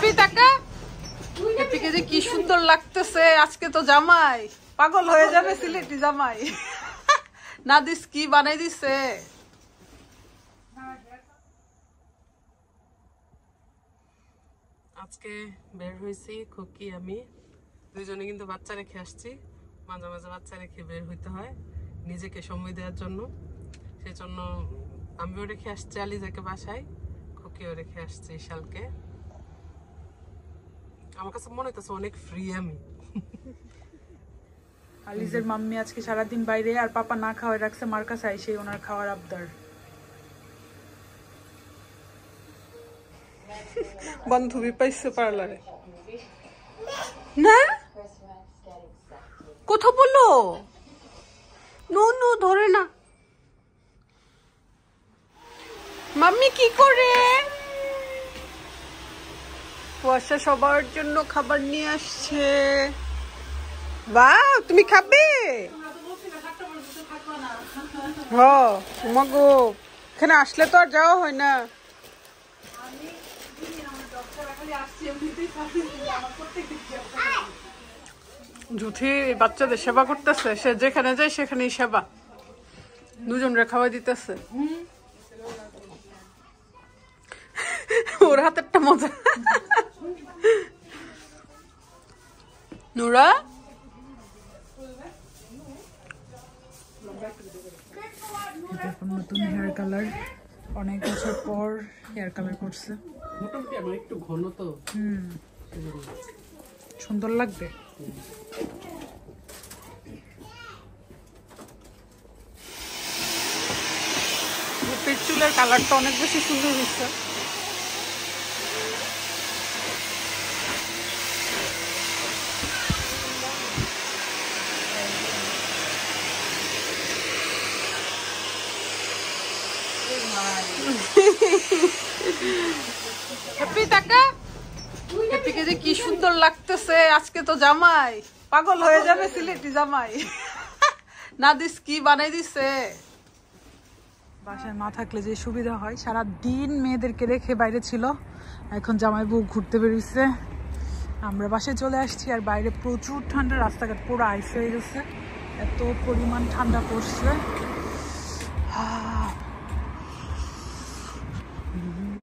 happy টাকা হ্যাপিকে যে কি সুন্দর লাগতেছে আজকে তো জামাই পাগল হয়ে যাবে সিলেটি জামাই নাদিস কি বানাই দিছে আজকে বের হইছি খুকি আমি দুইজনে কিন্তু বাচ্চা রেখে আসছি মাঝে মাঝে বাচ্চা রেখে বের হইতে হয় নিজেকে সময় দেওয়ার জন্য সেজন্য আমিও রেখে আসছি আলিজাকে বাসায় খুকিও রেখে আসছি ইশালকে আমার কাছে মনে হইতেছে অনেক ফ্রি আমি আলিজের মাম্মি আজকে সারাদিন বাইরে আর পাপা না খাওয়াই রাখছে মার কাছে আইসে ওনার খাওয়ার আবদার বান্ধবী পাইছে পার্লারে না কথা বলো নো নো ধরে না মাম্মি কি করে কুয়াশা সবার জন্য খাবার নিয়ে আসছে বাহ তুমি খাবে হ্যাঁ তোমাগো এখানে আসলে তো আর যাওয়া হয় না জুথি বাচ্চাদের সেবা করতেছে সে যেখানে যায় সেখানেই সেবা দুজনরে খাওয়াই দিতেছে ওর হাতেরটা মজা নুরা নতুন হেয়ার কালার অনেক বছর পর হেয়ার কালার করছে মোটামুটি আমার একটু ঘন তো সুন্দর লাগবে গোপীর চুলের কালারটা অনেক বেশি সুন্দর হচ্ছে হ্যাপি টাকা হ্যাপিকে যে কি সুন্দর লাগতেছে আজকে তো জামাই পাগল হয়ে যাবে সিলেটি জামাই নাদিস কি বানাই দিছে বাসায় মা থাকলে যে সুবিধা হয় সারা দিন মেয়েদেরকে রেখে বাইরে ছিল এখন জামাই বউ ঘুরতে বেরিয়েছে আমরা বাসায় চলে আসছি আর বাইরে প্রচুর ঠান্ডা রাস্তাঘাট পুরো আইস হয়ে গেছে এত পরিমাণ ঠান্ডা পড়ছে